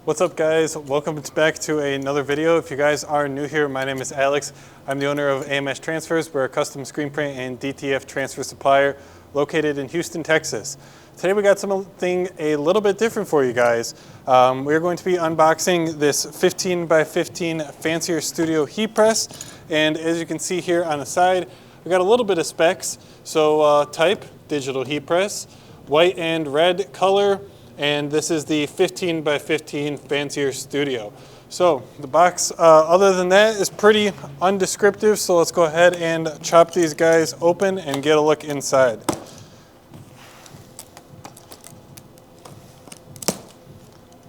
What's up, guys? Welcome back to another video. If you guys are new here, my name is Alex. I'm the owner of AMS Transfers. We're a custom screen print and DTF transfer supplier located in Houston, Texas. Today we got something a little bit different for you guys. We're going to be unboxing this 15 by 15 Fancierstudio heat press. And as you can see here on the side, we got a little bit of specs. So type, digital heat press, white and red color, and this is the 15 by 15 Fancierstudio. So the box, other than that, is pretty undescriptive. So let's go ahead and chop these guys open and get a look inside.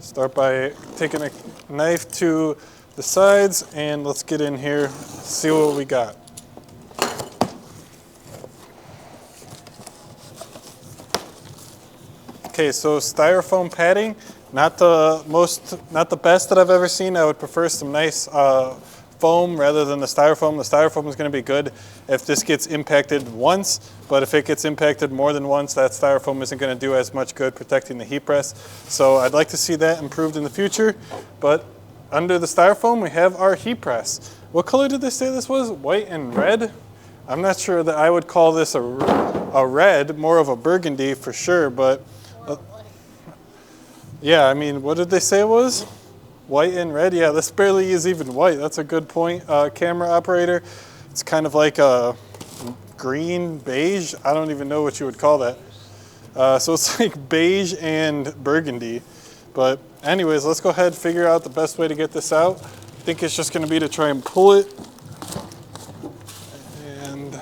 Start by taking a knife to the sides and let's get in here, see what we got. Okay, so styrofoam padding, not the best that I've ever seen. I would prefer some nice foam rather than the styrofoam. The styrofoam is going to be good if this gets impacted once, but if it gets impacted more than once, that styrofoam isn't going to do as much good protecting the heat press. So I'd like to see that improved in the future. But under the styrofoam, we have our heat press. What color did they say this was? White and red? I'm not sure that I would call this a red, more of a burgundy for sure, but yeah, I mean, what did they say it was? White and red? Yeah, this barely is even white. That's a good point, camera operator. It's kind of like a green, beige. I don't even know what you would call that. So it's like beige and burgundy. But anyways, let's go ahead and figure out the best way to get this out. I think it's just going to be to try and pull it. And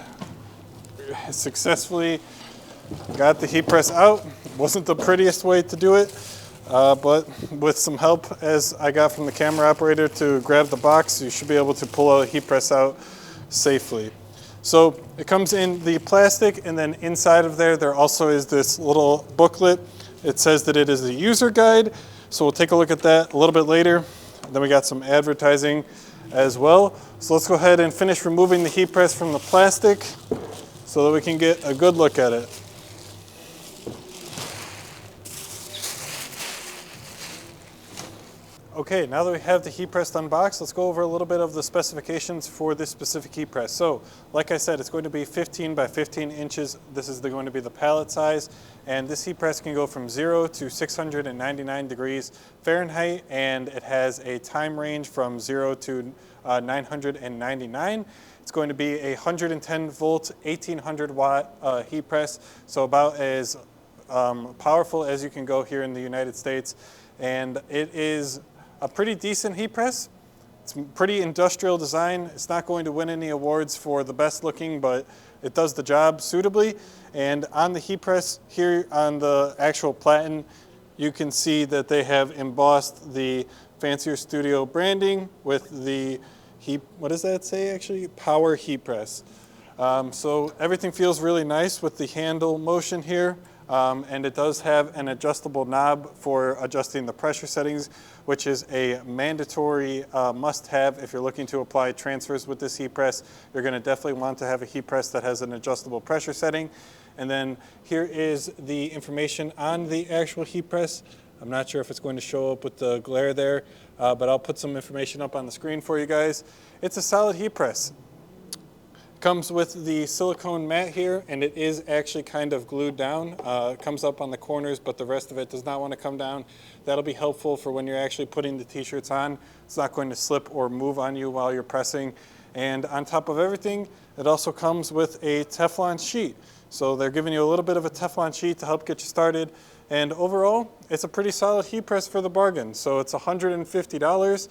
successfully got the heat press out. Wasn't the prettiest way to do it. But with some help as I got from the camera operator to grab the box, you should be able to pull a heat press out safely. So it comes in the plastic, and then inside of there also is this little booklet. It says that it is a user guide, so we'll take a look at that a little bit later. Then we got some advertising as well. So let's go ahead and finish removing the heat press from the plastic so that we can get a good look at it. Okay, now that we have the heat press unboxed, let's go over a little bit of the specifications for this specific heat press. So, like I said, it's going to be 15 by 15 inches. This is going to be the pallet size, and this heat press can go from 0 to 699 degrees Fahrenheit, and it has a time range from 0 to 999. It's going to be a 110 volt, 1800 watt heat press, so about as powerful as you can go here in the United States, and it is a pretty decent heat press. It's pretty industrial design. It's not going to win any awards for the best looking, but it does the job suitably. And on the heat press here on the actual platen, you can see that they have embossed the Fancierstudio branding with the heat, what does that say actually? Power heat press. So everything feels really nice with the handle motion here. And it does have an adjustable knob for adjusting the pressure settings, which is a mandatory must-have if you're looking to apply transfers with this heat press. You're going to definitely want to have a heat press that has an adjustable pressure setting. And then here is the information on the actual heat press. I'm not sure if it's going to show up with the glare there, but I'll put some information up on the screen for you guys. It's a solid heat press. Comes with the silicone mat here, and it is actually kind of glued down. It comes up on the corners, but the rest of it does not want to come down. That'll be helpful for when you're actually putting the t-shirts on. It's not going to slip or move on you while you're pressing. And on top of everything, it also comes with a Teflon sheet. So they're giving you a little bit of a Teflon sheet to help get you started. And overall, it's a pretty solid heat press for the bargain. So it's $150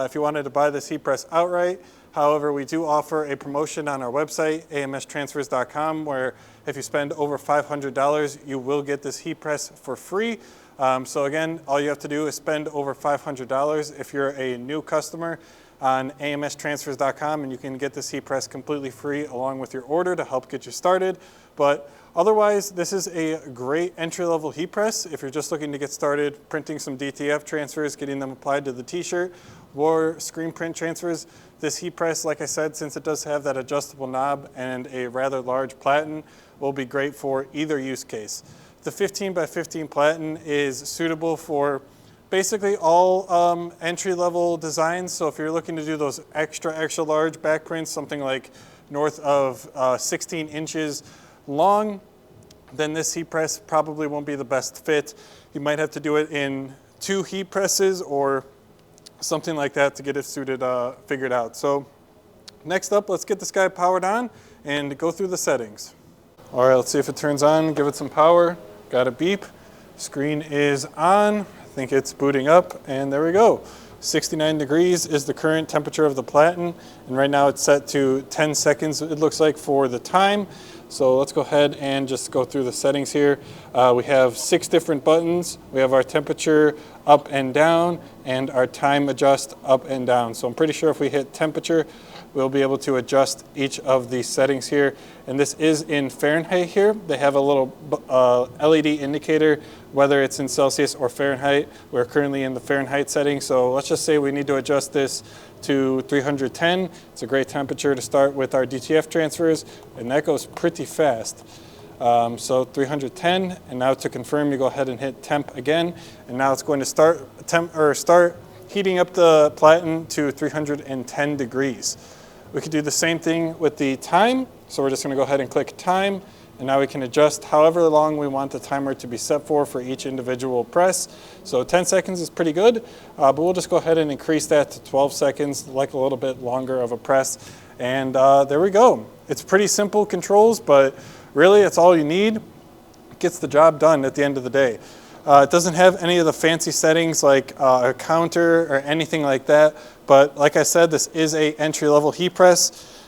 if you wanted to buy this heat press outright. However, we do offer a promotion on our website, amstransfers.com, where if you spend over $500, you will get this heat press for free. So again, all you have to do is spend over $500 if you're a new customer on amstransfers.com, and you can get this heat press completely free along with your order to help get you started. But otherwise, this is a great entry-level heat press if you're just looking to get started printing some DTF transfers, getting them applied to the t-shirt, or screen print transfers. This heat press, like I said, since it does have that adjustable knob and a rather large platen, will be great for either use case. The 15 by 15 platen is suitable for basically all entry-level designs. So if you're looking to do those extra large back prints, something like north of 16 inches long, then this heat press probably won't be the best fit. You might have to do it in 2 heat presses or something like that to get it figured out. So next up, let's get this guy powered on and go through the settings. All right, let's see if it turns on. Give it some power. Got a beep. Screen is on. I think it's booting up, and there we go. 69 degrees is the current temperature of the platen, and right now it's set to 10 seconds, it looks like, for the time. So let's go ahead and just go through the settings here. We have 6 different buttons. We have our temperature up and down, and our time adjust up and down. So I'm pretty sure if we hit temperature, we'll be able to adjust each of these settings here. And this is in Fahrenheit here. They have a little LED indicator, whether it's in Celsius or Fahrenheit. We're currently in the Fahrenheit setting, so let's just say we need to adjust this to 310. It's a great temperature to start with our DTF transfers, and that goes pretty fast. So 310, and now to confirm, you go ahead and hit temp again, and now it's going to start heating up the platen to 310 degrees. We could do the same thing with the time, so we're just going to go ahead and click time, and now we can adjust however long we want the timer to be set for each individual press. So 10 seconds is pretty good, but we'll just go ahead and increase that to 12 seconds, like a little bit longer of a press. And there we go. It's pretty simple controls, but really it's all you need. It gets the job done at the end of the day. It doesn't have any of the fancy settings like a counter or anything like that, but like I said, this is a entry-level heat press,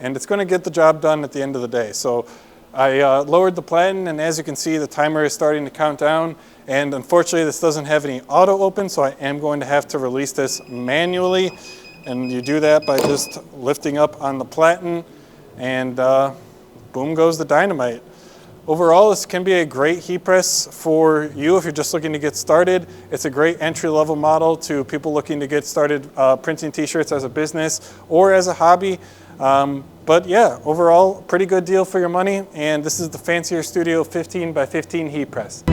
and it's going to get the job done at the end of the day. So I lowered the platen, and as you can see, the timer is starting to count down, and unfortunately this doesn't have any auto open, so I am going to have to release this manually, and you do that by just lifting up on the platen, and boom goes the dynamite. Overall, this can be a great heat press for you if you're just looking to get started. It's a great entry-level model to people looking to get started printing t-shirts as a business or as a hobby. But yeah, overall, pretty good deal for your money. And this is the Fancierstudio 15 by 15 heat press.